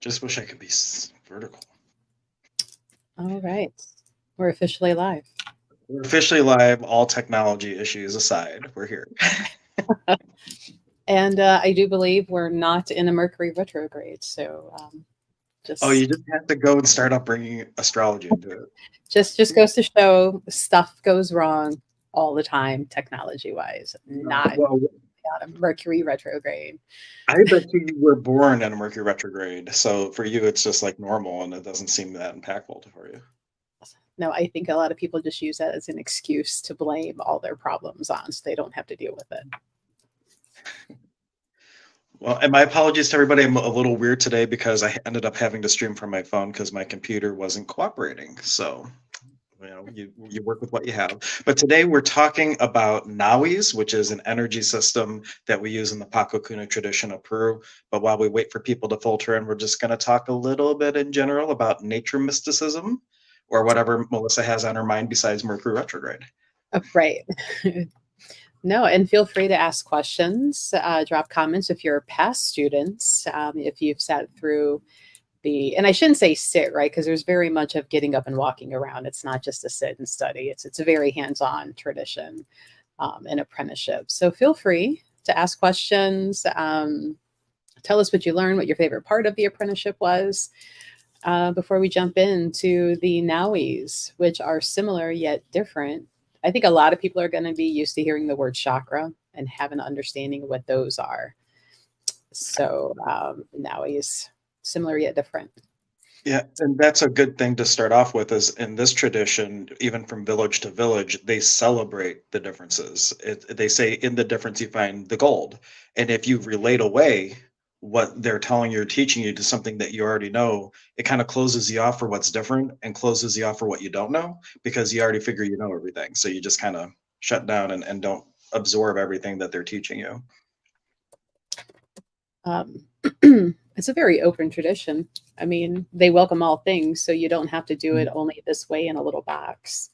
Just wish I could be vertical. All right. We're officially live. We're officially live, all technology issues aside. We're here. And I do believe we're not in a Mercury retrograde. So Oh, just you just have to go and start up bringing astrology into it. just goes to show stuff goes wrong all the time, technology wise, not Well, out of Mercury retrograde. I bet you were born in a Mercury retrograde. So for you, it's just like normal and it doesn't seem that impactful for you. No, I think a lot of people just use that as an excuse to blame all their problems on so they don't have to deal with it. Well, and my apologies to everybody. I'm a little weird today because I ended up having to stream from my phone because my computer wasn't cooperating. So, you work with what you have. But today we're talking about Nawis, which is an energy system that we use in the Paqo Kuna tradition of Peru. But while we wait for people to filter in, we're just going to talk a little bit in general about nature mysticism or whatever Melissa has on her mind besides Mercury retrograde. Right. No, and feel free to ask questions, drop comments if you're past students, if you've sat through and I shouldn't say sit, right? Because there's very much of getting up and walking around. It's not just a sit and study. It's a very hands-on tradition and apprenticeship. So feel free to ask questions. Tell us what you learned, what your favorite part of the apprenticeship was. Before we jump into the Nawis, which are similar yet different. I think a lot of people are going to be used to hearing the word chakra and have an understanding of what those are. So Nawis, similar yet different. Yeah, and that's a good thing to start off with is in this tradition, even from village to village, they celebrate the differences. They say in the difference you find the gold. And if you relate away what they're telling you or teaching you to something that you already know, it kind of closes you off for what's different and closes you off for what you don't know because you already figure you know everything. So you just kind of shut down and don't absorb everything that they're teaching you. It's a very open tradition. I mean, they welcome all things, so you don't have to do it only this way in a little box.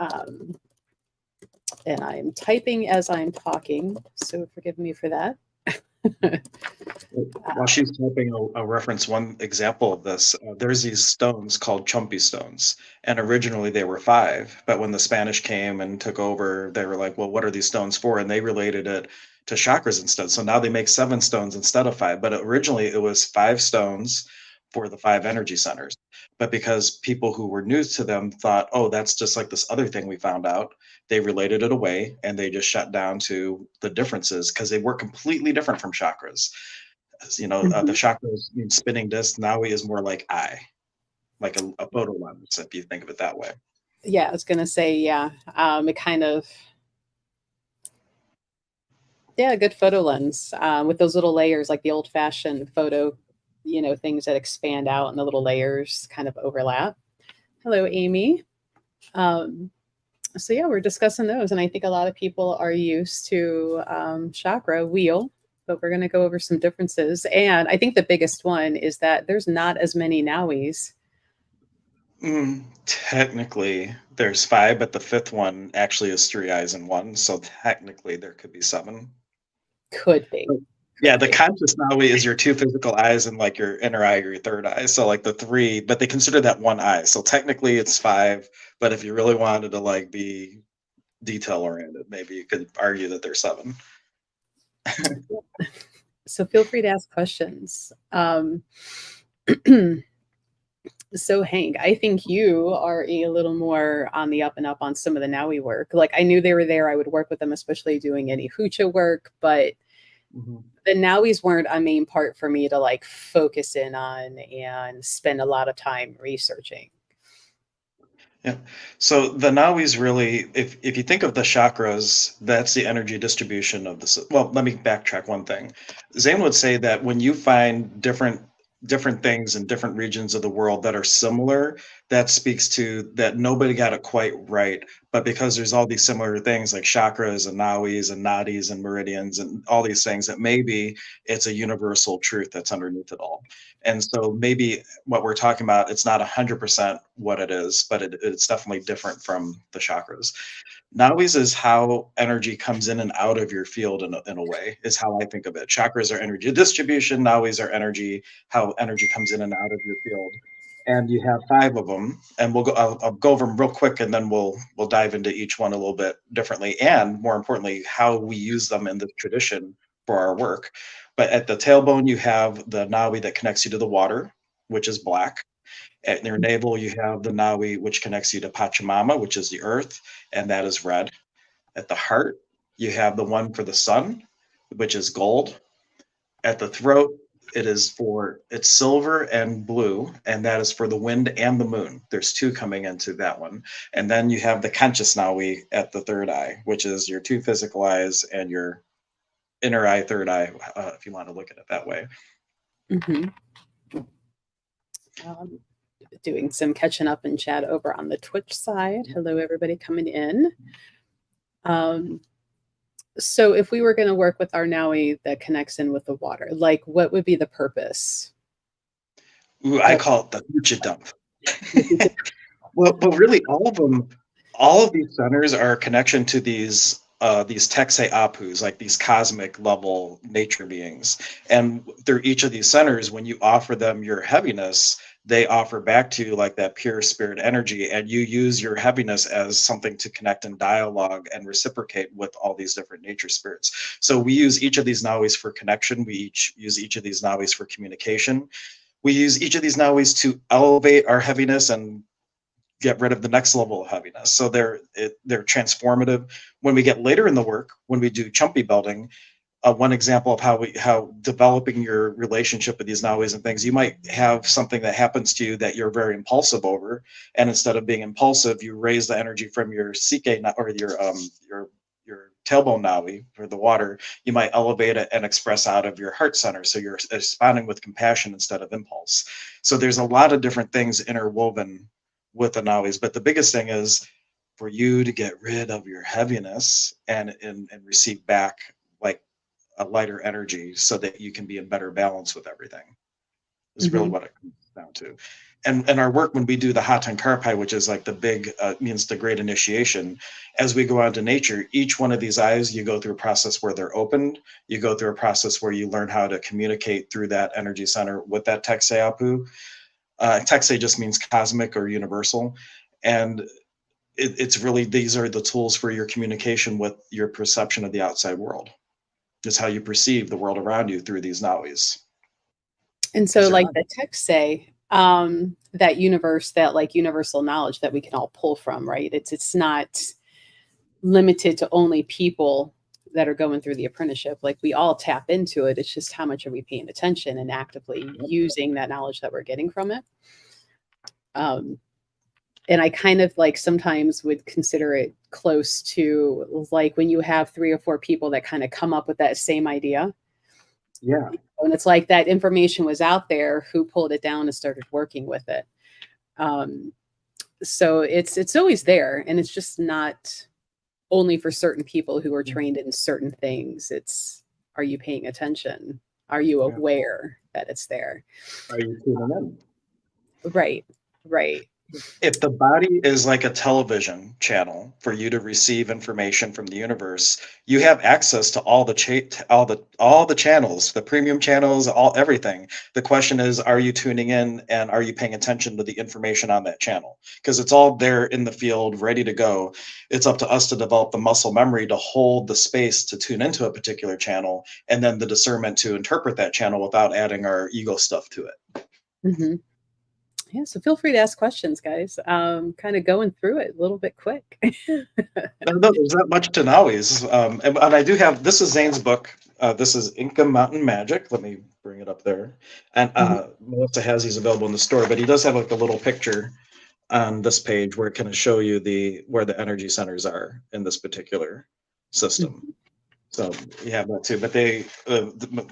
And I'm typing as I'm talking, so forgive me for that. While she's typing, I'll reference one example of this. There's these stones called chumpy stones, and originally they were 5, but when the Spanish came and took over, they were like, well, what are these stones for? And they related it to chakras instead. So now they make 7 stones instead of 5, but originally it was 5 stones for the 5 energy centers. But because people who were new to them thought, oh, that's just like this other thing we found out, they related it away and they just shut down to the differences because they were completely different from chakras. The chakras mean spinning disc. Nawi is more like eye, like a photo lens, if you think of it that way. Yeah, I was gonna say, yeah. It kind of, yeah, a good photo lens with those little layers, like the old-fashioned photo, things that expand out and the little layers kind of overlap. Hello, Amy. So yeah, we're discussing those, and I think a lot of people are used to chakra wheel, but we're going to go over some differences. And I think the biggest one is that there's not as many Nawis. Technically, there's 5, but the 5th one actually is 3 eyes and 1, so technically there could be 7. Could be. Yeah, the conscious Nawi is your 2 physical eyes and like your inner eye or your third eye. So like the 3, but they consider that 1 eye. So technically it's 5, but if you really wanted to like be detail oriented, maybe you could argue that there's 7. So feel free to ask questions. So Hank, I think you are a little more on the up and up on some of the Nawi work. Like I knew they were there. I would work with them, especially doing any hucha work, but the Nawis weren't a main part for me to like focus in on and spend a lot of time researching. Yeah. So the Nawis really, if you think of the chakras, that's the energy distribution of the. Well, let me backtrack one thing. Zane would say that when you find different things in different regions of the world that are similar, that speaks to that nobody got it quite right, But because there's all these similar things like chakras and nawis and nadis and meridians and all these things, that maybe it's a universal truth that's underneath it all. And so maybe what we're talking about, it's not 100% what it is, but it's definitely different from the chakras. Nawis is how energy comes in and out of your field in a way, is how I think of it. Chakras are energy distribution, nawis are energy, how energy comes in and out of your field. And you have 5 of them, and I'll go over them real quick, and then we'll dive into each one a little bit differently, and more importantly, how we use them in the tradition for our work. But at the tailbone, you have the nawi that connects you to the water, which is black. At your navel, you have the nawi, which connects you to Pachamama, which is the earth, and that is red. At the heart, you have the one for the sun, which is gold. At the throat, it's silver and blue, and that is for the wind and the moon. There's 2 coming into that one. And then you have the conscious nawi at the third eye, which is your 2 physical eyes and your inner eye, third eye, if you want to look at it that way. Mm-hmm. Doing some catching up in chat over on the Twitch side. Hello, everybody coming in. So if we were going to work with our Nawi that connects in with the water, like what would be the purpose? Ooh, I call it the hoochie dump. Well, but really, all of these centers are a connection to these Texei Apus, like these cosmic level nature beings. And through each of these centers, when you offer them your heaviness, they offer back to you like that pure spirit energy, and you use your heaviness as something to connect and dialogue and reciprocate with all these different nature spirits. So we use each of these nawis for connection. We use each of these nawis for communication. We use each of these nawis to elevate our heaviness and get rid of the next level of heaviness. So they're transformative. When we get later in the work, when we do chumpy belting, one example of how developing your relationship with these nawis and things, you might have something that happens to you that you're very impulsive over, and instead of being impulsive, you raise the energy from your psyche or your tailbone nawi for the water. You might elevate it and express out of your heart center, so you're responding with compassion instead of impulse. So there's a lot of different things interwoven with the nawis, but the biggest thing is for you to get rid of your heaviness and receive back like a lighter energy so that you can be in better balance with everything is really what it comes down to. And our work, when we do the Hatan Karpay, which is like the big, means the great initiation, as we go out to nature, each one of these eyes, you go through a process where they're opened. You go through a process where you learn how to communicate through that energy center with that Texei Apu. Texei just means cosmic or universal. And it's really, these are the tools for your communication with your perception of the outside world. It's how you perceive the world around you through these nawis. And so like the Texei, that universe, that like universal knowledge that we can all pull from, right? It's not limited to only people that are going through the apprenticeship. Like we all tap into it. It's just how much are we paying attention and actively using that knowledge that we're getting from it. And I kind of like sometimes would consider it close to like when you have 3 or 4 people that kind of come up with that same idea. Yeah. And it's like that information was out there, who pulled it down and started working with it. So it's always there, and it's just not only for certain people who are trained in certain things. It's, are you paying attention? Are you aware that it's there? Are you tuning in? Right. If the body is like a television channel for you to receive information from the universe, you have access to all the channels, the premium channels, everything. The question is, are you tuning in and are you paying attention to the information on that channel? Because it's all there in the field, ready to go. It's up to us to develop the muscle memory to hold the space to tune into a particular channel, and then the discernment to interpret that channel without adding our ego stuff to it. Mm-hmm. Yeah, so feel free to ask questions, guys. Kind of going through it a little bit quick. No, there's not much to Nawis. And I do have, this is Zane's book. This is Inka Mountain Magic. Let me bring it up there. And Melissa has these available in the store, but he does have like a little picture on this page where it can show you where the energy centers are in this particular system. So you have that too. But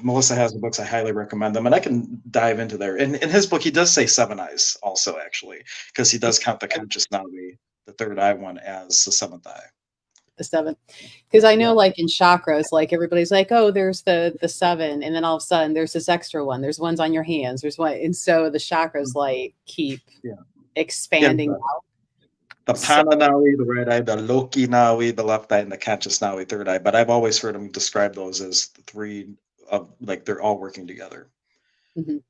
Melissa has the books. I highly recommend them, and I can dive into there. In his book, he does say 7 eyes also, actually, because he does count the conscious Nawi, the third eye one as the seventh eye. The seven, because I know Yeah. like in chakras, like everybody's like, oh, there's the seven, and then all of a sudden there's this extra one. There's ones on your hands. There's one, and so the chakras like keep Yeah. expanding out. The So Pana Nawi, the right eye, the Loki Nawi, the left eye, and the conscious Nawi, third eye. But I've always heard them describe those as the three of, like, they're all working together. mhm.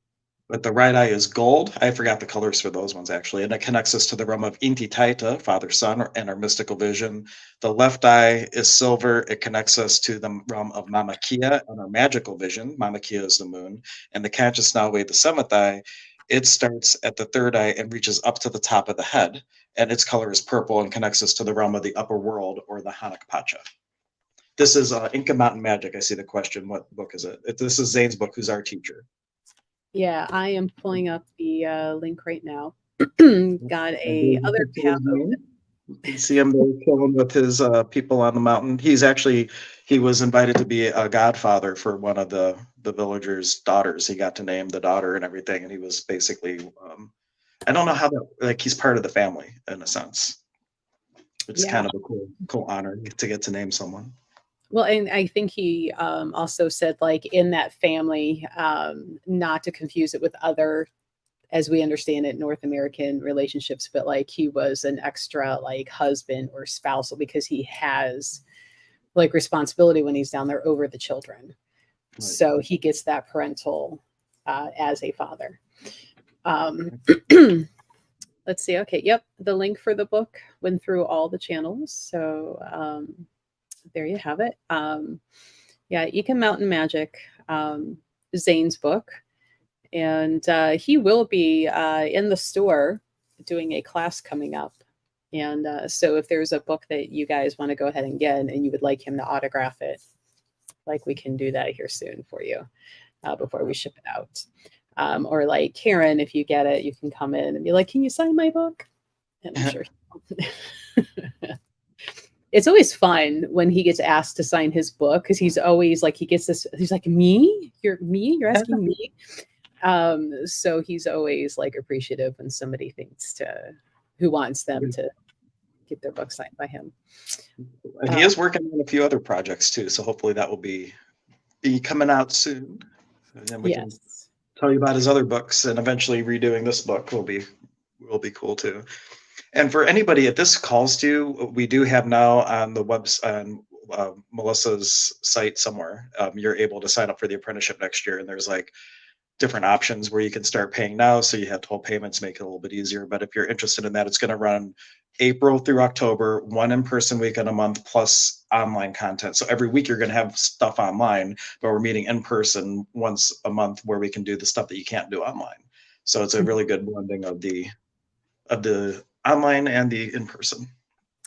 But the right eye is gold. I forgot the colors for those ones actually, and it connects us to the realm of Inti Taita, Father Son, and our mystical vision. The left eye is silver. It connects us to the realm of Mama Kia and our magical vision. Mama Kia is the moon, and the conscious Nawi, the seventh eye. It starts at the third eye and reaches up to the top of the head, and its color is purple and connects us to the realm of the upper world or the Hanak Pacha. This is Inka Mountain Magic. I see the question. What book is it? This is Zane's book, who's our teacher. Yeah, I am pulling up the link right now. Got a other You can see him there chilling with his people on the mountain. He was invited to be a godfather for one of the villagers' daughters. He got to name the daughter and everything, and he was basically I don't know how that, like, he's part of the family in a sense. It's Yeah. kind of a cool honor to get to name someone. Well, and I think he also said, like, in that family, not to confuse it with other, as we understand it, North American relationships, but like he was an extra, like, husband or spousal because he has, like, responsibility when he's down there over the children. Right. So he gets that parental as a father. Let's see. Okay. Yep. The link for the book went through all the channels. So, there you have it. Yeah, Inka Mountain Magic, Zane's book, and he will be in the store doing a class coming up. And so, if there's a book that you guys want to go ahead and get, and you would like him to autograph it, like, we can do that here soon for you before we ship it out. Or like Karen, if you get it, you can come in and be like, "Can you sign my book?" And I'm sure. It's always fun when he gets asked to sign his book because he's always like, he gets this, he's like, me? You're asking me? So he's always like appreciative when somebody thinks who wants them to get their book signed by him. And he is working on a few other projects too, so hopefully that will be coming out soon. And then we can tell you about his other books, and eventually redoing this book will be cool too. And for anybody, if this calls to you, we do have now on the website, on Melissa's site somewhere, you're able to sign up for the apprenticeship next year, and there's like different options where you can start paying now, so you have 12 payments, make it a little bit easier. But if you're interested in that, it's going to run April through October, one in-person week in a month plus online content. So every week you're going to have stuff online, but we're meeting in person once a month where we can do the stuff that you can't do online. So it's a really good blending of the online and the in-person.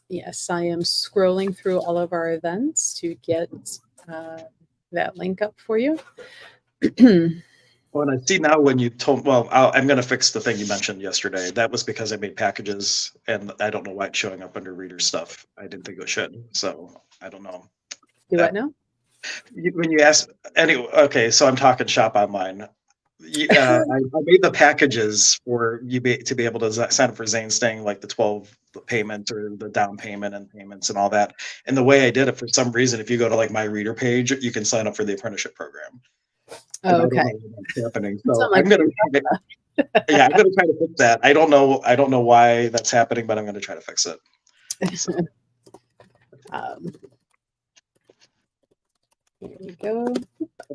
Yes, I am scrolling through all of our events to get that link up for you. Well, and I see now when you told, well, I'm going to fix the thing you mentioned yesterday. That was because I made packages, and I don't know why it's showing up under reader stuff. I didn't think it should, so I don't know. Do what now? When you ask, anyway, okay, so I'm talking shop online. I made the packages for you to be able to sign up for Zane's thing, like the 12 payments or the down payment and payments and all that. And the way I did it, for some reason, if you go to like my reader page, you can sign up for the apprenticeship program. Oh, okay. I don't know what's happening. So I'm gonna try to fix that. I don't know why that's happening, but I'm gonna try to fix it. So. Here we go.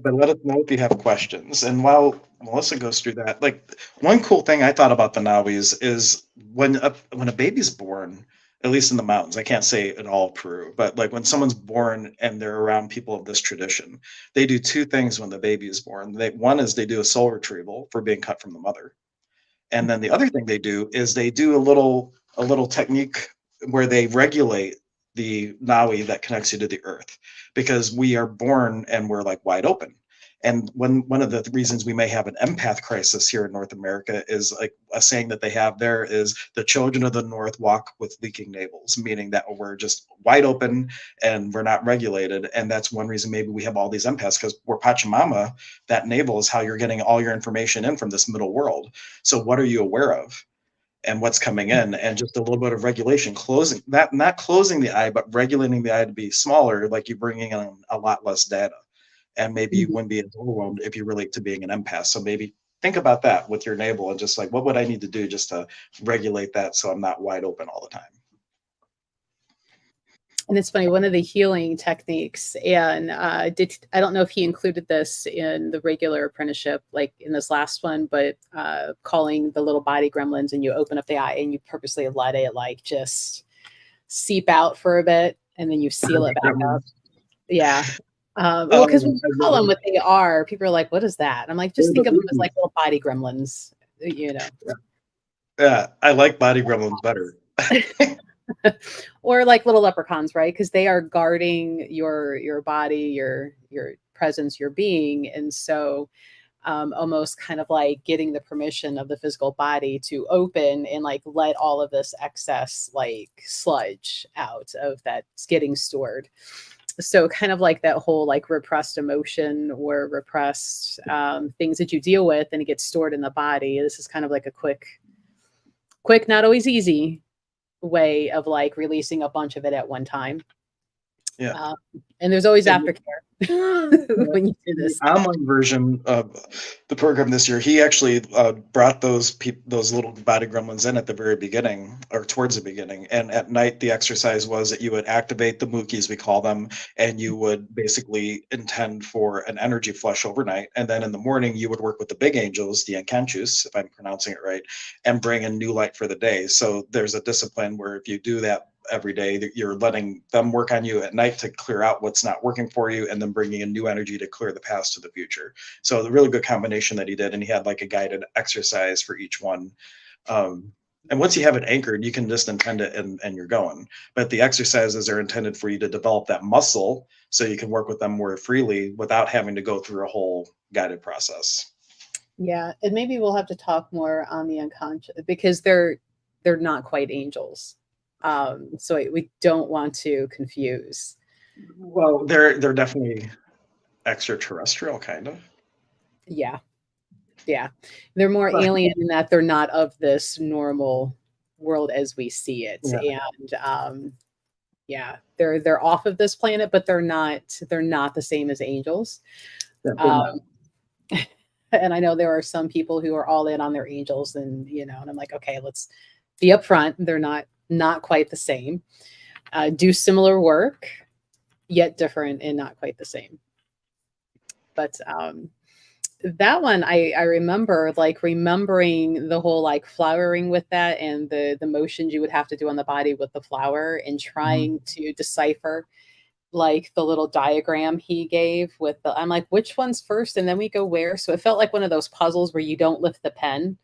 But let us know if you have questions. And while Melissa goes through that, like, one cool thing I thought about the Nawis is when a baby's born, at least in the mountains, I can't say in all Peru, but like when someone's born and they're around people of this tradition, they do two things when the baby is born. One is they do a soul retrieval for being cut from the mother. And then the other thing they do is they do a little technique where they regulate the Nawi that connects you to the earth, because we are born and we're like wide open. And one of the reasons we may have an empath crisis here in North America is like a saying that they have there is the children of the North walk with leaking navels, meaning that we're just wide open and we're not regulated. And that's one reason maybe we have all these empaths, because we're Pachamama. That navel is how you're getting all your information in from this middle world. So what are you aware of? and what's coming in, and just a little bit of regulation, closing that, not closing the eye, but regulating the eye to be smaller, like you're bringing in a lot less data. And maybe you Mhm. wouldn't be as overwhelmed if you relate to being an empath. So maybe think about that with your navel and just like, what would I need to do just to regulate that so I'm not wide open all the time? And it's funny, one of the healing techniques, and I don't know if he included this in the regular apprenticeship, like in this last one, but calling the little body gremlins, and you open up the eye and you purposely let it like just seep out for a bit, and then you seal it back up. Yeah. Well, because when you call them what they are, people are like, "What is that?" And I'm like, just think of them as like little body gremlins, you know. Yeah, I like body gremlins better. Or like little leprechauns, right? Because they are guarding your body, your presence, your being, and so almost kind of like getting the permission of the physical body to open and like let all of this excess like sludge out of that's getting stored. So kind of like that whole like repressed emotion or repressed things that you deal with, and it gets stored in the body. This is kind of like a quick, not always easy way of like releasing a bunch of it at one time. Yeah. And there's always aftercare when you do this. The online version of the program this year, he actually brought those little body gremlins in at the very beginning, or towards the beginning. And at night, the exercise was that you would activate the Mookies, we call them, and you would basically intend for an energy flush overnight. And then in the morning, you would work with the big angels, the Encanchus, if I'm pronouncing it right, and bring in new light for the day. So there's a discipline where if you do that every day, that you're letting them work on you at night to clear out what's not working for you, and then bringing in new energy to clear the past to the future. So the really good combination that he did, and he had like a guided exercise for each one. And once you have it anchored, you can just intend it, and you're going. But the exercises are intended for you to develop that muscle so you can work with them more freely without having to go through a whole guided process. Yeah, and maybe we'll have to talk more on the unconscious, because they're not quite angels. So we don't want to confuse. Well, they're definitely extraterrestrial, kind of. Yeah, yeah, they're more But, alien in that they're not of this normal world as we see it, yeah, and yeah, they're off of this planet, but they're not the same as angels. definitely not. Um, and I know there are some people who are all in on their angels, and and I'm like, okay, let's be upfront. They're not quite the same. Do similar work, yet different and not quite the same. But that one, I remember like remembering the whole like flowering with that, and the motions you would have to do on the body with the flower, and Mhm. trying to decipher like the little diagram he gave with the, I'm like, which one's first and then we go where? So it felt like one of those puzzles where you don't lift the pen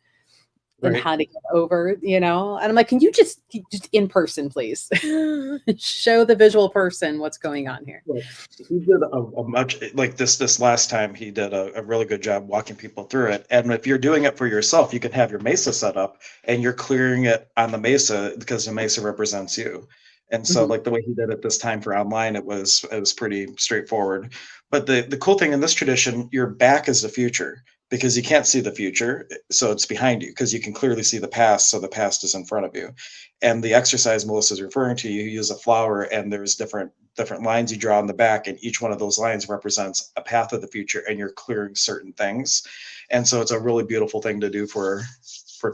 and Right. how to get over, and I'm like, can you just in person, please? Show the visual person what's going on here. Well, he did a much like this last time. He did a really good job walking people through it. And if you're doing it for yourself, you can have your mesa set up, and you're clearing it on the mesa because the mesa represents you. And so, Mhm. like the way he did it this time for online, it was pretty straightforward. But the cool thing in this tradition, your back is the future because you can't see the future, so it's behind you because you can clearly see the past, so the past is in front of you. And the exercise Melissa's referring to, you use a flower, and there's different lines you draw on the back, and each one of those lines represents a path of the future, and you're clearing certain things. And so it's a really beautiful thing to do for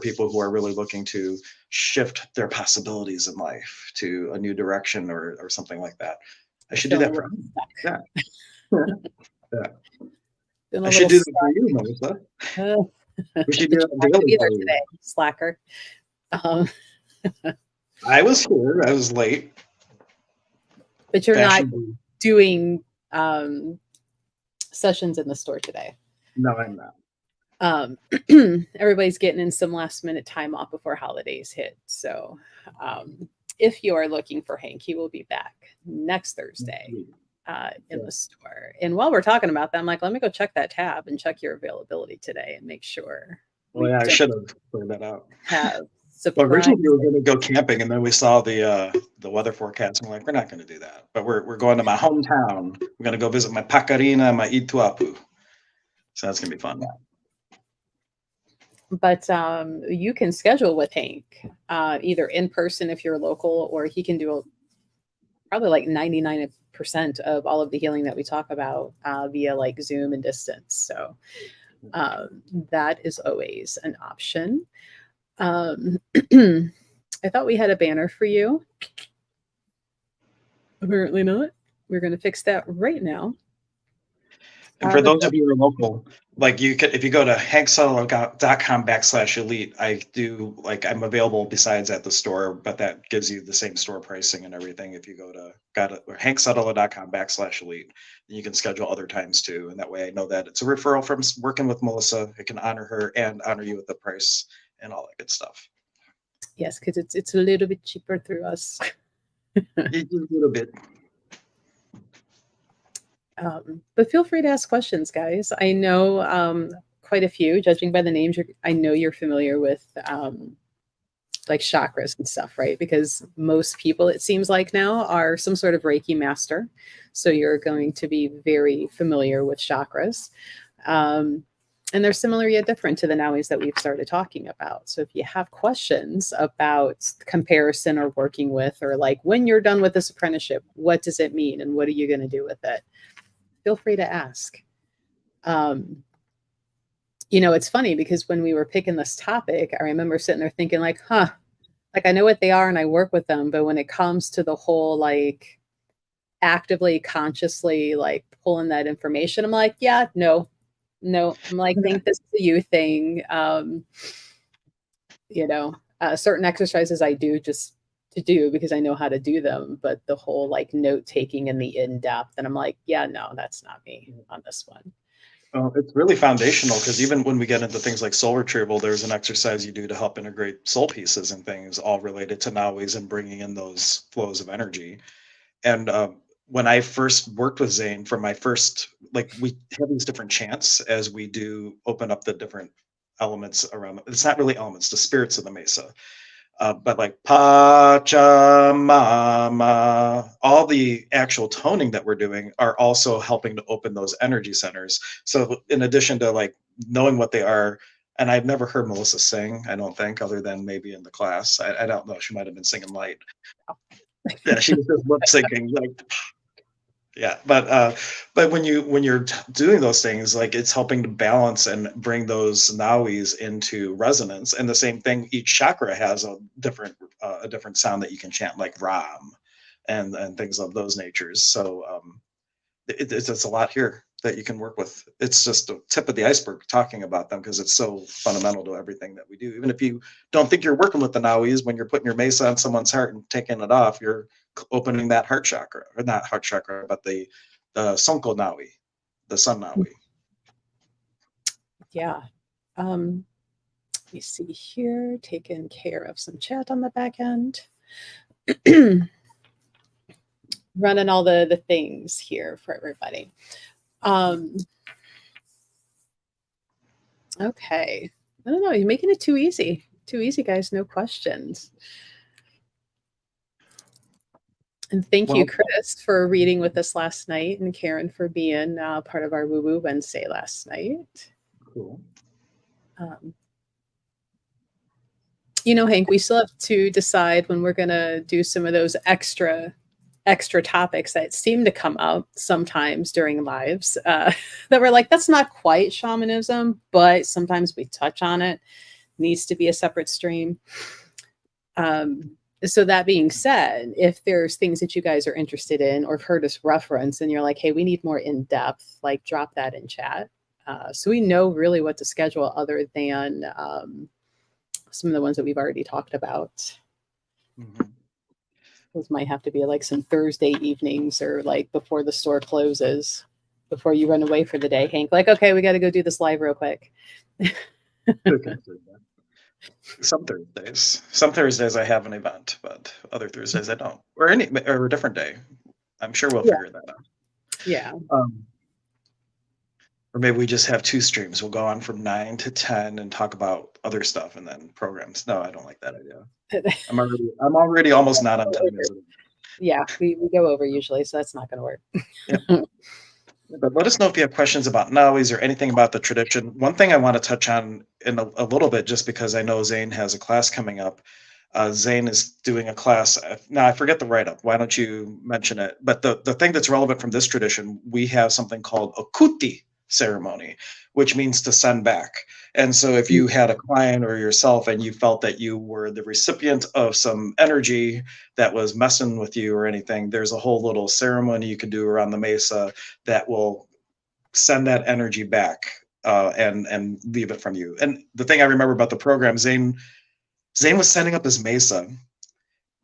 people who are really looking to shift their possibilities in life to a new direction, or something like that. I We're should do feeling a that for little yeah. stuck. Yeah. Feeling I a should little do that stuck. for you, Melissa. We should do But that you're not gonna daily be there for you. today, slacker. Um, I was here. I was late. but you're not Fashionably. doing sessions in the store today. No, I'm not. Um, everybody's getting in some last minute time off before holidays hit. So if you are looking for Hank, he will be back next Thursday in Yeah. the store. And while we're talking about that, I'm like, let me go check that tab and check your availability today and make sure Well, we yeah, I don't should have cleared that out. have Well, surprise. originally we were going to go camping, and then we saw the weather forecast, and we're like, we're not going to do that. But we're going to my hometown. We're going to go visit my Pacarina, my Ituapu. So that's going to be fun. But you can schedule with Hank, either in person if you're local, or he can do probably like 99% of all of the healing that we talk about via like Zoom and distance. So that is always an option. I thought we had a banner for you. Apparently not. We're going to fix that right now. And for those of you who are local, like you could, if you go to hanksuttle.com/elite, I do like I'm available besides at the store, but that gives you the same store pricing and everything. If you go to hanksuttle.com/elite, you can schedule other times too, and that way I know that it's a referral from working with Melissa. I can honor her and honor you with the price and all that good stuff. Yes, because it's a little bit cheaper through us. A little bit. But feel free to ask questions, guys. I know quite a few, judging by the names. I know you're familiar with like chakras and stuff, right? Because most people, it seems like now, are some sort of Reiki master. So you're going to be very familiar with chakras. And they're similar yet different to the Nawis that we've started talking about. So if you have questions about comparison or working with, or like when you're done with this apprenticeship, what does it mean and what are you going to do with it? Feel free to ask. You know, it's funny because when we were picking this topic, I remember sitting there thinking like, like I know what they are and I work with them, but when it comes to the whole like actively, consciously like pulling that information, I'm like, yeah, no. I'm like, I think this is a you thing. You know, certain exercises I do just to do because I know how to do them, but the whole like note taking and the in-depth, and I'm like, yeah, no, that's not me on this one. Well, it's really foundational because even when we get into things like soul retrieval, there's an exercise you do to help integrate soul pieces and things all related to Nawis and bringing in those flows of energy. And when I first worked with Zane for my first, like we have these different chants as we do open up the different elements around. It's not really elements, the spirits of the mesa. But like Pachamama, all the actual toning that we're doing are also helping to open those energy centers. So in addition to like knowing what they are, and I've never heard Melissa sing, I don't think, other than maybe in the class. I don't know. She might have been singing light. Yeah, she was just lip syncing, like yeah. But when you're doing those things, like it's helping to balance and bring those Nawis into resonance. And the same thing, each chakra has a different sound that you can chant, like Ram, and things of those natures. So it's a lot here that you can work with. It's just the tip of the iceberg talking about them because it's so fundamental to everything that we do. Even if you don't think you're working with the Nawis, when you're putting your mesa on someone's heart and taking it off, you're opening that heart chakra, or not heart chakra, but the Sonko Nawi, the Sun Nawi. Yeah. Let me see here, taking care of some chat on the back end. Running all the things here for everybody. Okay. I don't know. You're making it too easy. Too easy, guys. No questions. And thank you, Chris, for reading with us last night, and Karen for being part of our Woo Woo Wednesday last night. Cool. You know, Hank, we still have to decide when we're going to do some of those extra topics that seem to come up sometimes during lives that we're like, that's not quite shamanism, but sometimes we touch on it. Needs to be a separate stream. So that being said, if there's things that you guys are interested in or have heard us reference and you're like, hey, we need more in depth, like drop that in chat. So we know really what to schedule other than some of the ones that we've already talked about. Mm-hmm. Those might have to be like some Thursday evenings or like before the store closes, before you run away for the day, Hank. Like, okay, we got to go do this live real quick. Some Thursdays I have an event, but other Thursdays I don't, or a different day. I'm sure we'll figure that out. Yeah. Or maybe we just have two streams. We'll go on from 9 to 10 and talk about other stuff and then programs. No, I don't like that idea. I'm already almost not on time. Yeah, we go over usually, so that's not going to work. Yeah. But let us know if you have questions about Nawis or anything about the tradition. One thing I want to touch on in a little bit, just because I know Zane has a class coming up. Zane is doing a class. Now, I forget the write-up. Why don't you mention it? But the thing that's relevant from this tradition, we have something called a kuti ceremony, which means to send back. And so if you had a client or yourself and you felt that you were the recipient of some energy that was messing with you or anything, there's a whole little ceremony you can do around the mesa that will send that energy back and leave it from you. And the thing I remember about the program, Zane was setting up his mesa,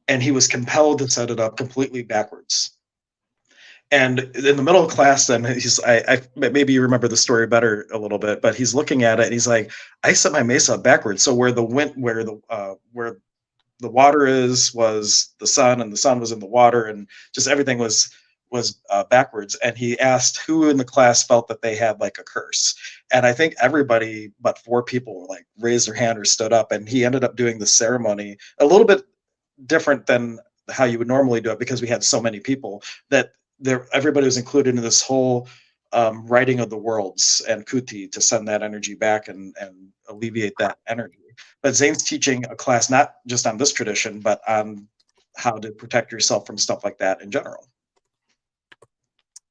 and he was compelled to set it up completely backwards. And in the middle of class, then I maybe you remember the story better a little bit, but he's looking at it and he's like, I set my mesa up backwards. So where the water was the sun, and the sun was in the water, and just everything was backwards. And he asked who in the class felt that they had like a curse. And I think everybody but 4 people like raised their hand or stood up. And he ended up doing the ceremony a little bit different than how you would normally do it, because we had so many people that everybody was included in this whole writing of the worlds and kuti to send that energy back and alleviate that energy. But Zane's teaching a class not just on this tradition, but on how to protect yourself from stuff like that in general.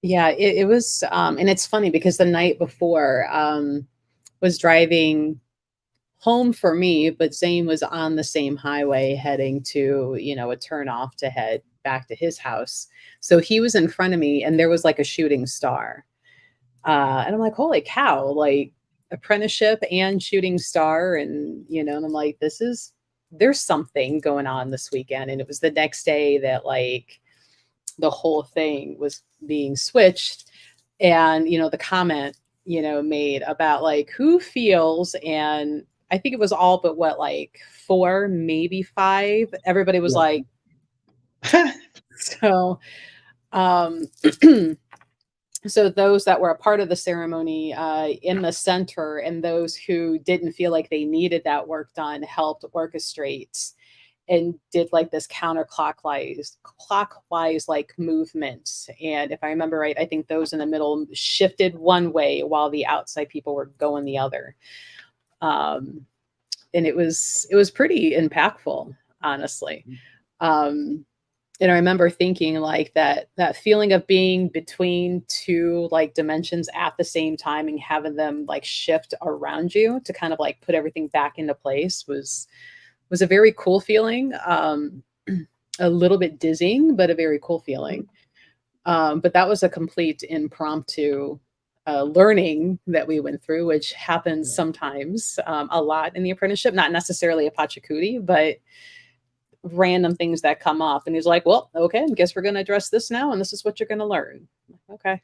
Yeah, it was, and it's funny because the night before was driving home for me, but Zane was on the same highway heading to, a turn off to head back to his house. So he was in front of me, and there was like a shooting star. And I'm like, holy cow, like apprenticeship and shooting star. And, and I'm like, there's something going on this weekend. And it was the next day that like the whole thing was being switched. And, the comment, made about like who feels, and I think it was all but what, like 4, maybe 5. Everybody was like, so, so those that were a part of the ceremony in the center, and those who didn't feel like they needed that work done, helped orchestrate and did like this clockwise like movement. And if I remember right, I think those in the middle shifted one way while the outside people were going the other. And it was pretty impactful, honestly. And I remember thinking like that feeling of being between 2 like dimensions at the same time and having them like shift around you to kind of like put everything back into place was a very cool feeling. A little bit dizzying, but a very cool feeling. But that was a complete impromptu learning that we went through, which happens sometimes, a lot in the apprenticeship, not necessarily a pachacuti, but random things that come up. And he's like, well, okay, I guess we're going to address this now, and this is what you're going to learn. Okay.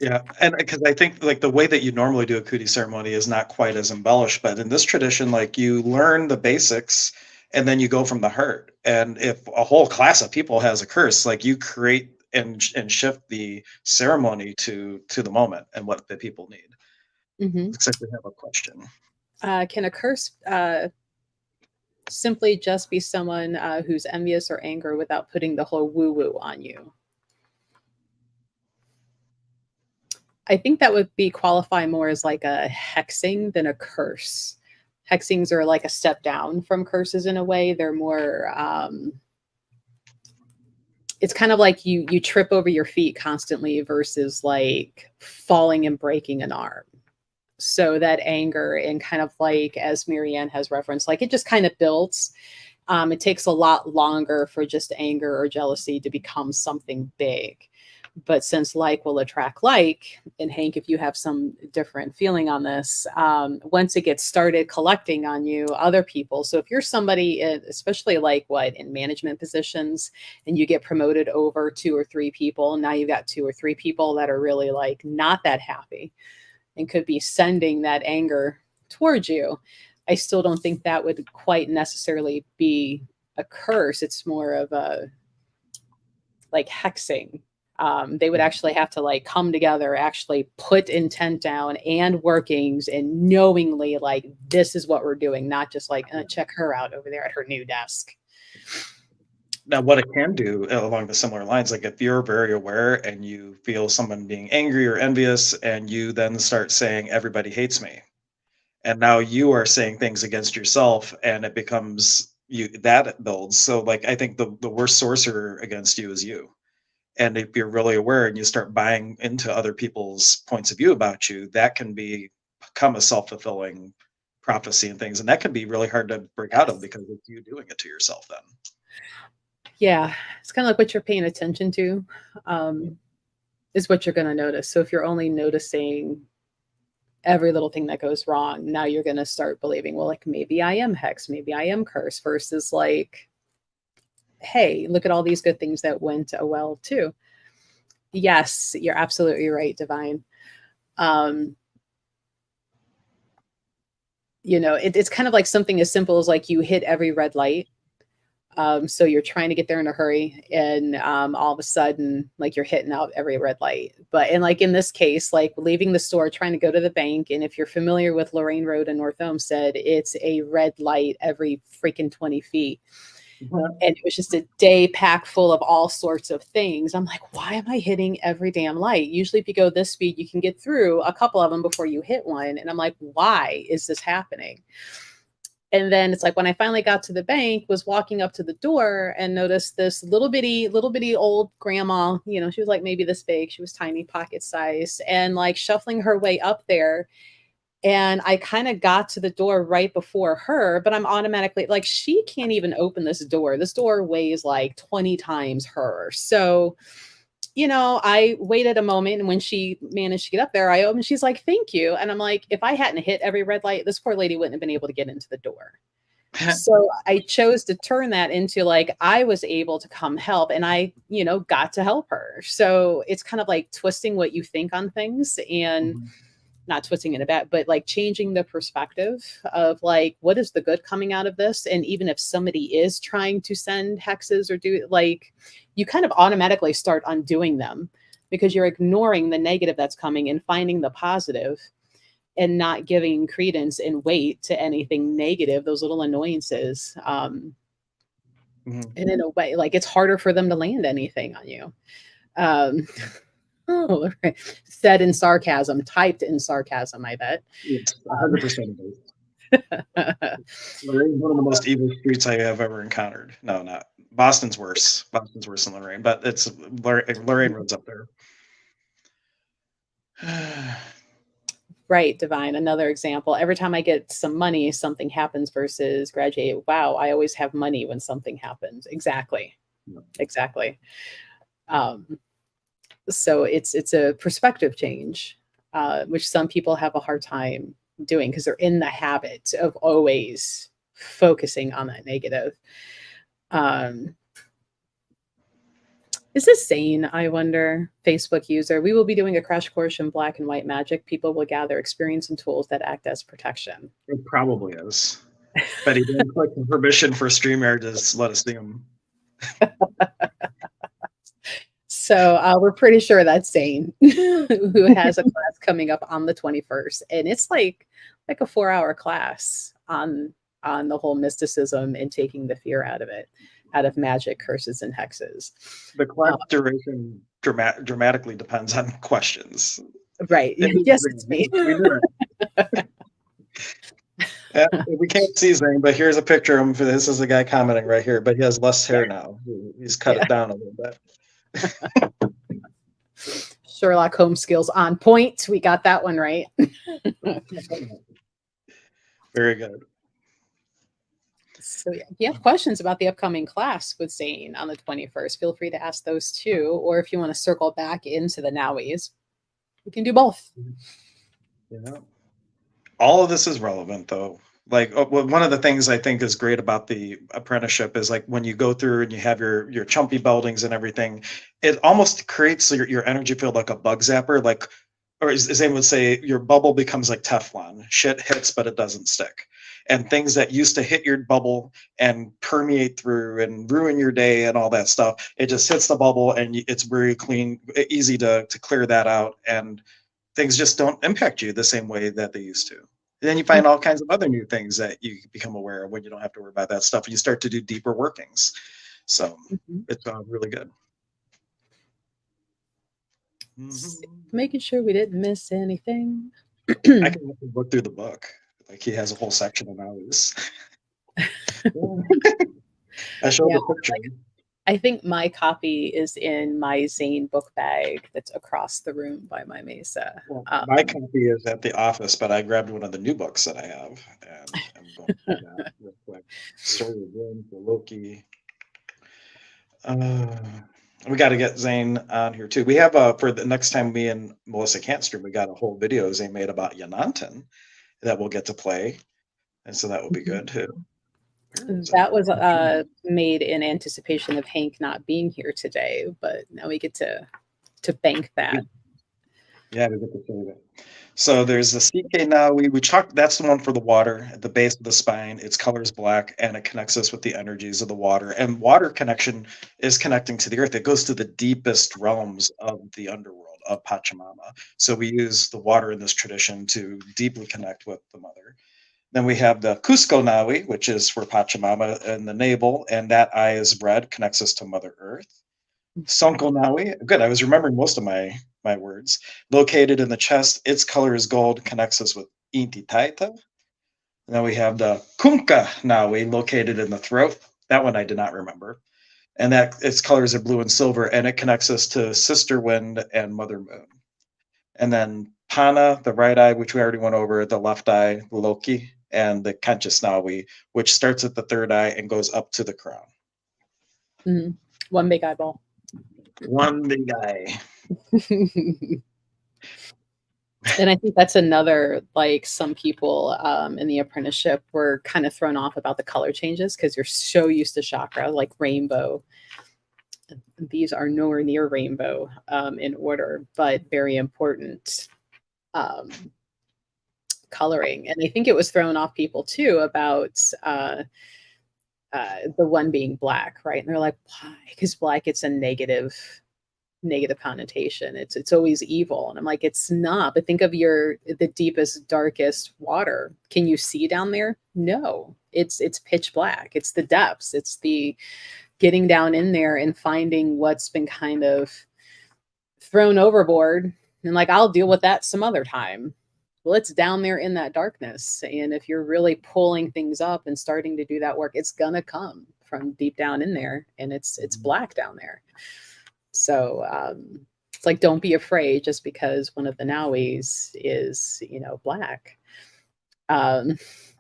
Yeah, and because I think like the way that you normally do a kuti ceremony is not quite as embellished, but in this tradition, like you learn the basics and then you go from the heart. And if a whole class of people has a curse, like you create and shift the ceremony to the moment and what the people need. Looks like we have a question. Can a curse simply just be someone who's envious or angry without putting the whole woo-woo on you? I think that would be qualify more as like a hexing than a curse. Hexings are like a step down from curses in a way. They're more, it's kind of like you trip over your feet constantly versus like falling and breaking an arm. So that anger, and kind of like, as Marianne has referenced, like it just kind of builds. It takes a lot longer for just anger or jealousy to become something big. But since like will attract like, and Hank, if you have some different feeling on this, once it gets started collecting on you, other people. So if you're somebody, especially like in management positions, and you get promoted over 2 or 3 people, now you've got 2 or 3 people that are really like not that happy and could be sending that anger towards you. I still don't think that would quite necessarily be a curse. It's more of a like hexing. They would actually have to like come together, actually put intent down and workings, and knowingly like, this is what we're doing, not just like check her out over there at her new desk. Now, what it can do along the similar lines, like if you're very aware and you feel someone being angry or envious, and you then start saying, everybody hates me. And now you are saying things against yourself, and it becomes you that it builds. So, like, I think the worst sorcerer against you is you. And if you're really aware and you start buying into other people's points of view about you, that can become a self-fulfilling prophecy and things. And that can be really hard to break out of Yes. because it's you doing it to yourself then. Yeah, it's kind of like what you're paying attention to, um, is what you're going to notice. So if you're only noticing every little thing that goes wrong, now you're going to start believing, well, like maybe I am hexed, maybe I am cursed, versus like, hey, look at all these good things that went well too. Yes, you're absolutely right, Divine. Um, it's kind of like something as simple as like you hit every red light. So you're trying to get there in a hurry, and all of a sudden, like you're hitting out every red light. But and like in this case, like leaving the store, trying to go to the bank, and if you're familiar with Lorraine Road in North Olmsted, it's a red light every freaking 20 feet. Mhm. And it was just a day packed full of all sorts of things. I'm like, why am I hitting every damn light? Usually, if you go this speed, you can get through a couple of them before you hit one. And I'm like, why is this happening? And then it's like when I finally got to the bank, was walking up to the door and noticed this little bitty old grandma. She was like maybe this big. She was tiny, pocket size, and like shuffling her way up there. And I kind of got to the door right before her, but I'm automatically like, she can't even open this door. This door weighs like 20 times her. So, I waited a moment, and when she managed to get up there, I opened, she's like, thank you. And I'm like, if I hadn't hit every red light, this poor lady wouldn't have been able to get into the door. So I chose to turn that into like, I was able to come help, and I, got to help her. So it's kind of like twisting what you think on things, and Mhm. not twisting it about, but like changing the perspective of like, what is the good coming out of this? And even if somebody is trying to send hexes or do like, you kind of automatically start undoing them because you're ignoring the negative that's coming and finding the positive, and not giving credence and weight to anything negative, those little annoyances. Mhm. And in a way, like it's harder for them to land anything on you. Um, oh, right. Said in sarcasm, typed in sarcasm, I bet. It's 100% of it. Lorraine's one of the most evil streets I have ever encountered. No, not Boston's worse. Boston's worse than Lorraine, but it's Lorraine Road's up there. Right, Divine. Another example. Every time I get some money, something happens versus graduate. Wow, I always have money when something happens. Exactly. Exactly. Um, so it's a perspective change, which some people have a hard time doing because they're in the habit of always focusing on that negative. Um, is this sane? I wonder. Facebook user. We will be doing a crash course in black and white magic. People will gather experience and tools that act as protection. It probably is. But he didn't click the permission for StreamYard to let us see him. So we're pretty sure that's Zane, who has a class coming up on the 21st, and it's like a 4-hour class on the whole mysticism and taking the fear out of it, out of magic, curses, and hexes. The class duration dramatically depends on questions. Right? It is Yes, it's Zane. me. We knew it. We can't see Zane, but here's a picture of him. This is the guy commenting right here, but he has less hair now. He's cut Yeah. it down a little bit. Sherlock Holmes skills on point. We got that one right. Very good. So yeah, if you have questions about the upcoming class with Zane on the 21st, feel free to ask those too. Or if you want to circle back into the Nawis, we can do both. Yeah. All of this is relevant though. Like one of the things I think is great about the apprenticeship is like when you go through and you have your chumpy buildings and everything, it almost creates your energy field like a bug zapper. Like, or as Zane would say, your bubble becomes like Teflon. Shit hits, but it doesn't stick. And things that used to hit your bubble and permeate through and ruin your day and all that stuff, it just hits the bubble and it's very clean, easy to clear that out. And things just don't impact you the same way that they used to. And then you find all kinds of other new things that you become aware of when you don't have to worry about that stuff and you start to do deeper workings. So it's really good. Making sure we didn't miss anything. I can look through the book. Like he has a whole section of Nawis. I showed the picture. Like, I think my copy is in my Zane book bag that's across the room by my mesa. Well, my copy is at the office, but I grabbed one of the new books that I have, and I'm going through that real quick. Story of Wind for Loki. We got to get Zane on here too. We have for the next time me and Melissa Canster, we got a whole video Zane made about Yanantan that we'll get to play, and so that will be good too. That was made in anticipation of Hank not being here today, but now we get to bank that. Yeah, we get to save it. So there's the CK Nawi. That's the one for the water at the base of the spine. Its color is black, and it connects us with the energies of the water. And water connection is connecting to the earth. It goes to the deepest realms of the underworld of Pachamama. So we use the water in this tradition to deeply connect with the mother. Then we have the Cusco Nawi, which is for Pachamama in the navel, and that eye is red, connects us to Mother Earth. Sonko Nawi, good, I was remembering most of my words. Located in the chest, its color is gold, connects us with Inti Taita. And then we have the Kunka Nawi, located in the throat. That one I did not remember. And that its colors are blue and silver, and it connects us to Sister Wind and Mother Moon. And then Pana, the right eye, which we already went over, the left eye, Loki, and the Kanchas Nawi, which starts at the third eye and goes up to the crown. One big eyeball. One big eye. And I think that's another, like, some people in the apprenticeship were kind of thrown off about the color changes because you're so used to chakra, like rainbow. These are nowhere near rainbow in order, but very important coloring. And I think it was thrown off people too about the one being black, right? And they're like, why? Because black, it's a negative connotation. It's always evil. And I'm like, it's not. But think of the deepest, darkest water. Can you see down there? No. It's pitch black. It's the depths. It's the getting down in there and finding what's been kind of thrown overboard. And like, I'll deal with that some other time. Well, it's down there in that darkness. And if you're really pulling things up and starting to do that work, it's gonna come from deep down in there. And it's black down there. So it's like, don't be afraid just because one of the Nawis is, black.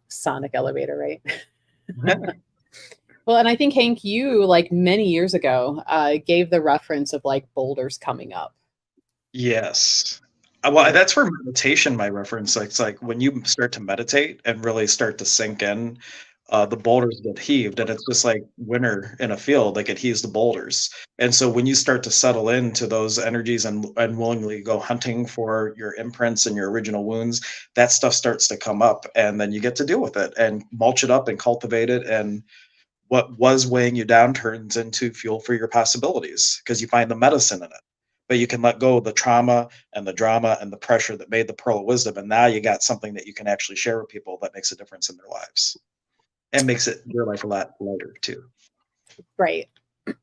Sonic elevator, right? Well, and I think, Hank, you, like many years ago, gave the reference of like boulders coming up. Yes. Well, that's for meditation, my reference. It's like when you start to meditate and really start to sink in, the boulders get heaved, and it's just like winter in a field, like it heaves the boulders. And so when you start to settle into those energies and willingly go hunting for your imprints and your original wounds, that stuff starts to come up, and then you get to deal with it and mulch it up and cultivate it. And what was weighing you down turns into fuel for your possibilities because you find the medicine in it. But you can let go of the trauma and the drama and the pressure that made the pearl of wisdom. And now you got something that you can actually share with people that makes a difference in their lives and makes your life a lot lighter too. Right.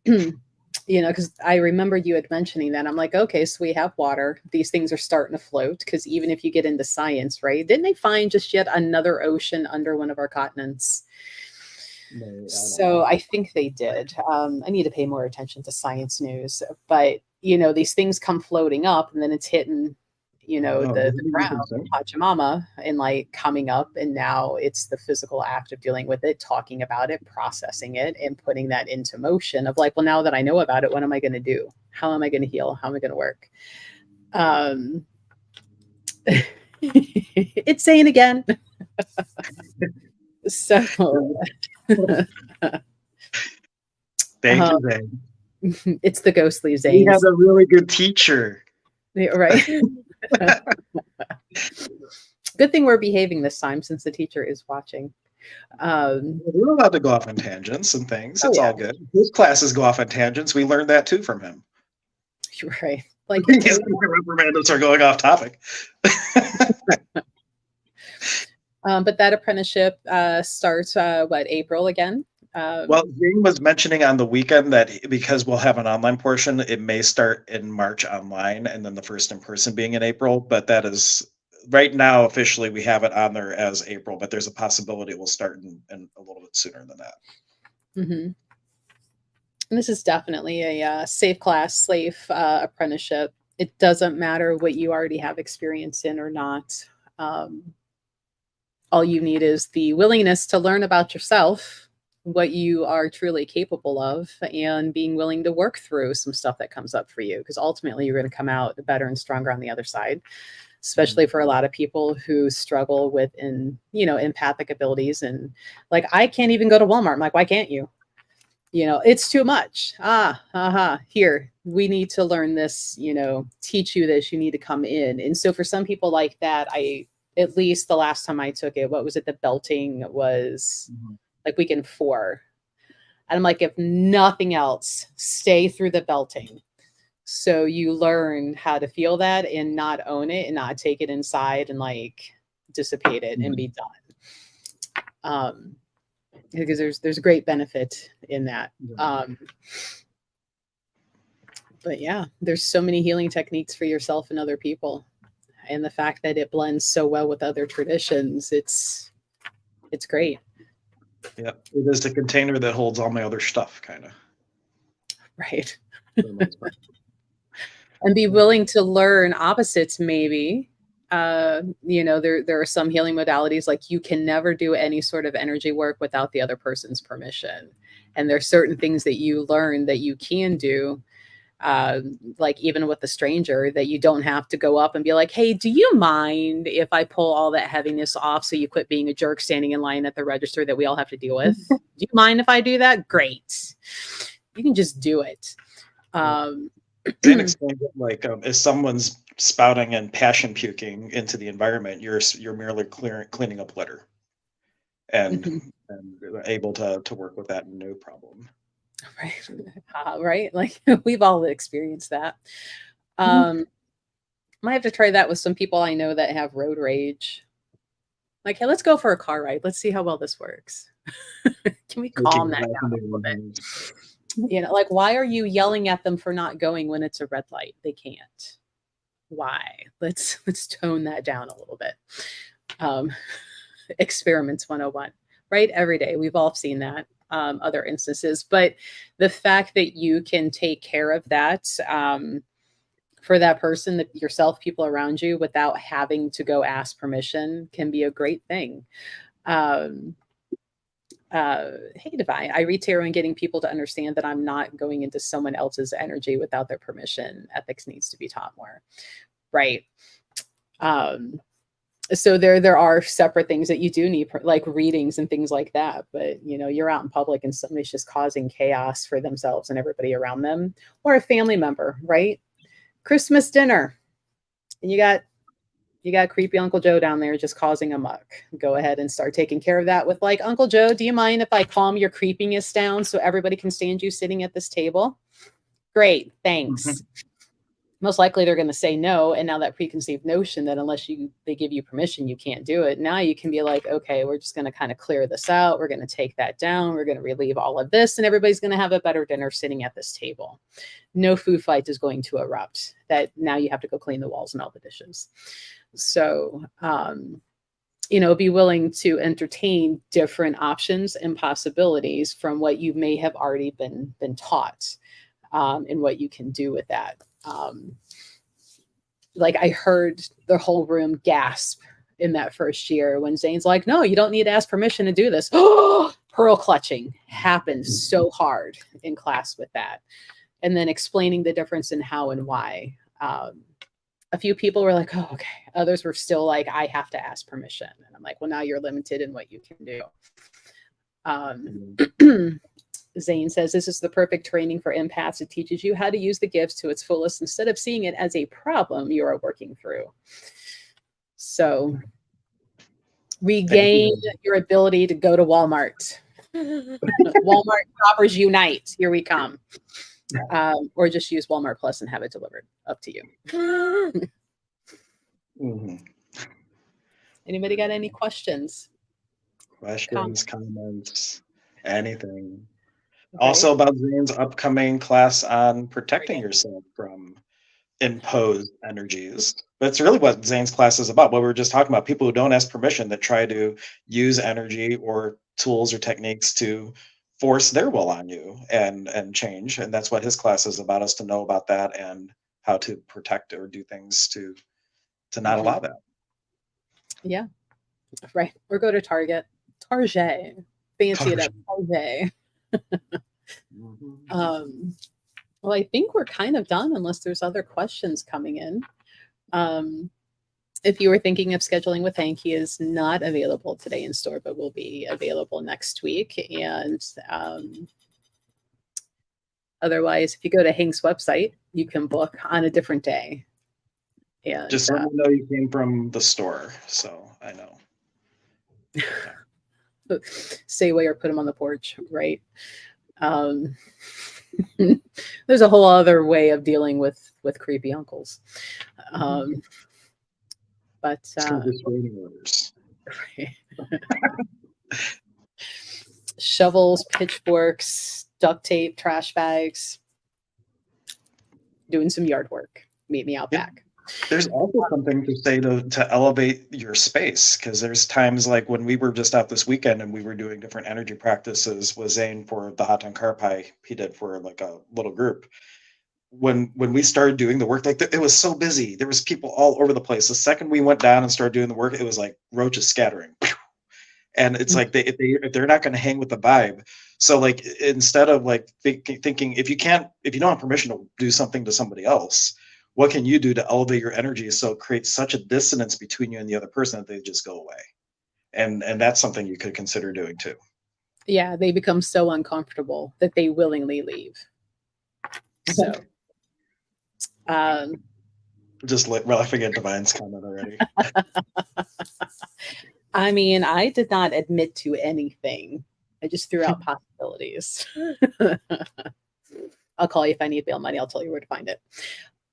Because I remember you had mentioning that. I'm like, okay, so we have water. These things are starting to float because even if you get into science, right? Didn't they find just yet another ocean under one of our continents? No, so I think they did. I need to pay more attention to science news, but these things come floating up and then it's hitting, the ground, Pachamama, and like coming up. And now it's the physical act of dealing with it, talking about it, processing it, and putting that into motion of like, well, now that I know about it, what am I going to do? How am I going to heal? How am I going to work? It's saying again. So thank you, Zane. It's the ghostly Zane. He has a really good teacher. Yeah, right. Good thing we're behaving this time since the teacher is watching. We're allowed to go off on tangents and things. It's all good. His classes go off on tangents. We learned that too from him. Right. Like his reprimands are going off topic. But that apprenticeship starts April again. Well, Zane was mentioning on the weekend that because we'll have an online portion, it may start in March online and then the first in person being in April. But that is right now officially we have it on there as April, but there's a possibility it will start in a little bit sooner than that. Mm-hmm. And this is definitely a safe class, safe apprenticeship. It doesn't matter what you already have experience in or not. All you need is the willingness to learn about yourself, what you are truly capable of, and being willing to work through some stuff that comes up for you. Because ultimately, you're going to come out better and stronger on the other side. Especially for a lot of people who struggle with empathic abilities, and like, I can't even go to Walmart. I'm like, why can't you? It's too much. Here, we need to learn this, teach you this, you need to come in. And so for some people like that, at least the last time I took it, what was it? The belting was like weekend 4. And I'm like, if nothing else, stay through the belting. So you learn how to feel that and not own it and not take it inside and like dissipate it and be done. Because there's great benefit in that. But yeah, there's so many healing techniques for yourself and other people. And the fact that it blends so well with other traditions, it's great. Yeah, it is the container that holds all my other stuff, kind of. Right. And be willing to learn opposites, maybe. There are some healing modalities, like you can never do any sort of energy work without the other person's permission. And there's certain things that you learn that you can do, like even with a stranger, that you don't have to go up and be like, hey, do you mind if I pull all that heaviness off so you quit being a jerk standing in line at the register that we all have to deal with? Do you mind if I do that? Great. You can just do it. Zane explained it like if someone's spouting and passion puking into the environment, you're merely cleaning up litter, and able to work with that, no problem. Right. Right. Like we've all experienced that. Might have to try that with some people I know that have road rage. Like, hey, let's go for a car ride. Let's see how well this works. Can we calm that down a little bit? Like, why are you yelling at them for not going when it's a red light? They can't. Why? Let's tone that down a little bit. Experiments 101, right? Every day. We've all seen that. Other instances. But the fact that you can take care of that for that person, that yourself, people around you, without having to go ask permission, can be a great thing. Hey, Divine, I read tarot and getting people to understand that I'm not going into someone else's energy without their permission. Ethics needs to be taught more. Right. So there are separate things that you do need, like readings and things like that. But, you're out in public and somebody's just causing chaos for themselves and everybody around them, or a family member, right? Christmas dinner, and you got creepy Uncle Joe down there just causing a muck. Go ahead and start taking care of that with like, Uncle Joe, do you mind if I calm your creepiness down so everybody can stand you sitting at this table? Great, thanks. Most likely they're going to say no. And now that preconceived notion that unless they give you permission, you can't do it. Now you can be like, okay, we're just going to kind of clear this out. We're going to take that down. We're going to relieve all of this, and everybody's going to have a better dinner sitting at this table. No food fight is going to erupt. That now you have to go clean the walls and all the dishes. So, be willing to entertain different options and possibilities from what you may have already been taught, and what you can do with that. Like I heard the whole room gasp in that first year when Zane's like, no, you don't need to ask permission to do this. Pearl clutching happened so hard in class with that. And then explaining the difference in how and why. A few people were like, oh, okay. Others were still like, I have to ask permission. And I'm like, well, now you're limited in what you can do. Zane says, this is the perfect training for empaths. It teaches you how to use the gifts to its fullest instead of seeing it as a problem you are working through. So regain your ability to go to Walmart. Walmart shoppers unite. Here we come. Or just use Walmart Plus and have it delivered. Up to you. Anybody got any questions? Comments? Anything. Right. Also about Zane's upcoming class on protecting Right. yourself from imposed energies. That's really what Zane's class is about. What we were just talking about, people who don't ask permission that try to use energy or tools or techniques to force their will on you and change. And that's what his class is about, us to know about that and how to protect or do things to not Hmm. allow that. Yeah. Right. Or go to Target. Target. Fancy it up. Target. Mhm. Um, well, I think we're kind of done unless there's other questions coming in. Um, if you were thinking of scheduling with Hank, he is not available today in store, but will be available next week. And otherwise, if you go to Hank's website, you can book on a different day. And Just let me know you came from the store, so I know. say away or put him on the porch, right? Um, there's a whole other way of dealing with creepy uncles. Um, but It's called restraining orders. shovels, pitchforks, duct tape, trash bags, doing some yard work. Meet me out Yep. back. There's also something to say to elevate your space, because there's times like when we were just out this weekend and we were doing different energy practices with Zane for the Hatan Karpay he did for like a little group. When we started doing the work, like it was so busy. There was people all over the place. The second we went down and started doing the work, it was like roaches scattering. And it's like if they're not going to hang with the vibe. So like instead of like thinking if you don't have permission to do something to somebody else, what can you do to elevate your energy so it creates such a dissonance between you and the other person that they just go away? And that's something you could consider doing too. Yeah, they become so uncomfortable that they willingly leave. So, um, Just laughing at Divine's comment already. I mean, I did not admit to anything. I just threw out possibilities. I'll call you if I need bail money. I'll tell you where to find it.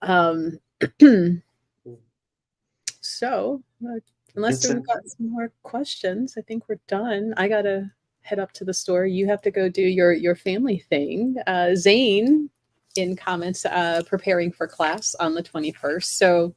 Um, so, unless It's we've got some more questions, I think we're done. I gotta head up to the store. You have to go do your family thing. Zane in comments preparing for class on the 21st. So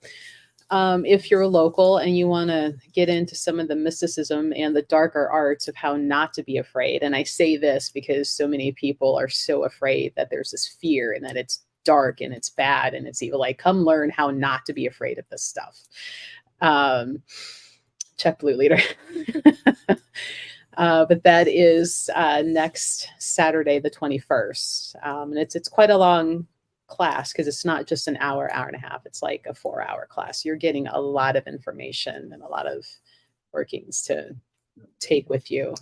if you're local and you want to get into some of the mysticism and the darker arts of how not to be afraid, and I say this because so many people are so afraid that there's this fear and that it's dark and it's bad and it's evil, like come learn how not to be afraid of this stuff. Check Blue Leader. But that is next Saturday, the 21st. And it's quite a long class because it's not just an hour, hour and a half. It's like a 4-hour class. You're getting a lot of information and a lot of workings to take with you.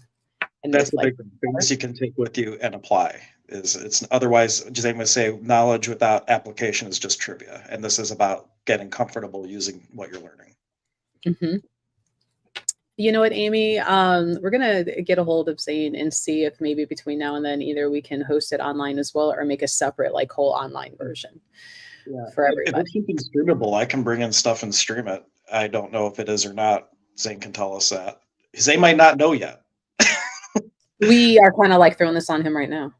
And That's make the life big thing. Things you can take with you and apply. Is it's otherwise, just I'm going to say, knowledge without application is just trivia, and this is about getting comfortable using what you're learning. Mm-hmm. You know what, Amy? We're gonna get a hold of Zane and see if maybe between now and then either we can host it online as well or make a separate like whole online version Yeah, for if everybody. it's something streamable, I can bring in stuff and stream it. I don't know if it is or not. Zane can tell us that. Zane might not know yet. We are kind of like throwing this on him right now.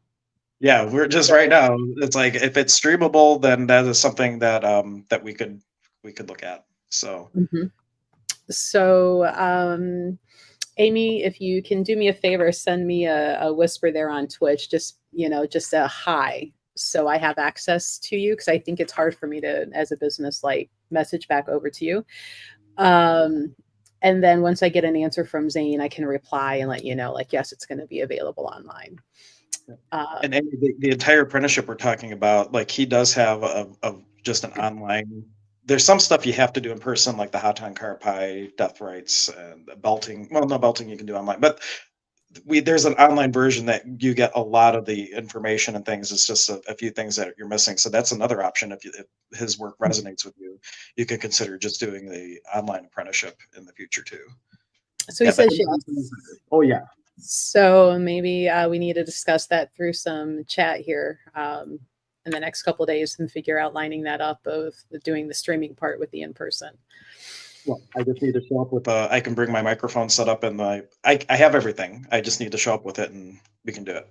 Yeah, we're just right So, now. It's like if it's streamable, then that is something that we could look at. So mhm. So, Amy, if you can do me a favor, send me a whisper there on Twitch, just, just a hi. So I have access to you because I think it's hard for me to, as a business, like message back over to you. Um, and then once I get an answer from Zane, I can reply and let you know, like, yes, it's going to be available online. and Um, the entire apprenticeship we're talking about, like he does have a just an online. There's some stuff you have to do in person, like the Hatan Karpay death rites and the belting. Well, no belting you can do online, but there's an online version that you get a lot of the information and things. It's just a few things that you're missing. So that's another option if his work resonates with you. You could consider just doing the online apprenticeship in the future too. so he Yeah, but says yes. oh yeah, So maybe we need to discuss that through some chat here in the next couple of days and figure out lining that up of doing the streaming part with the in person. Well, I just need to show up with I can bring my microphone set up and I have everything. I just need to show up with it and we can do it.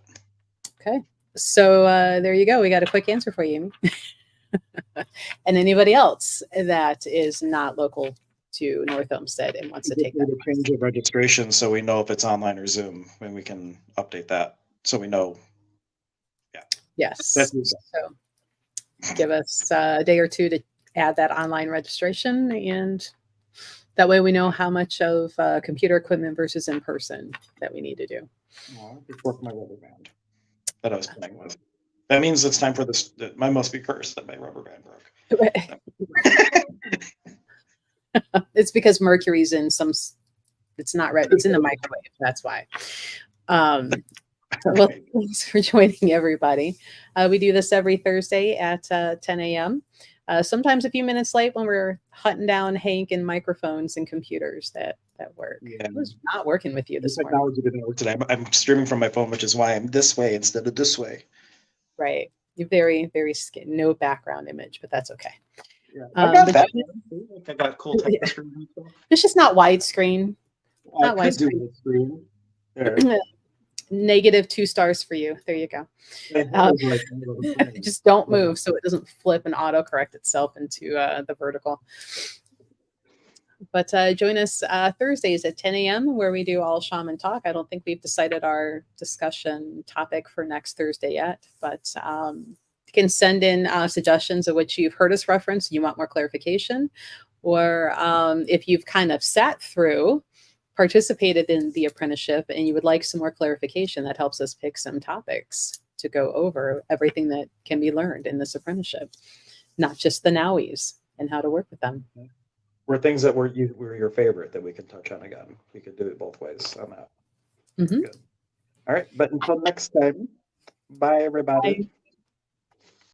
Okay. So there you go. We got a quick answer for you. And anybody else that is not local to North Homestead and wants to take that. Change of registration so we know if it's online or Zoom, and we can update that so we know. Yeah. Yes. So give us a day or two to add that online registration, and that way we know how much of computer equipment versus in person that we need to do. Oh, I broke my rubber band that I was playing with. That means it's time for this. Mine must be cursed that my rubber band broke. It's because mercury's in some. It's not red. It's in the microwave. That's why. Well, thanks for joining everybody. We do this every Thursday at 10 a.m. Sometimes a few minutes late when we're hunting down Hank and microphones and computers that work. Yeah. It was not working with you this morning. Didn't work today. I'm streaming from my phone, which is why I'm this way instead of this way. Right. You're very, very no background image, but that's okay. Yeah. I got cool texture. It's just not widescreen. Not widescreen. Negative 2 stars for you. There you go. Just don't move so it doesn't flip and autocorrect itself into the vertical. But join us Thursdays at 10 a.m. where we do all shaman talk. I don't think we've decided our discussion topic for next Thursday yet, but you can send in suggestions of which you've heard us reference, you want more clarification, or if you've kind of sat through, participated in the apprenticeship, and you would like some more clarification, that helps us pick some topics to go over everything that can be learned in this apprenticeship, not just the Nawis and how to work with them. Were things that were your favorite that we can touch on again. We could do it both ways on that. Mm-hmm. Good. All right, but until next time, bye everybody. Bye.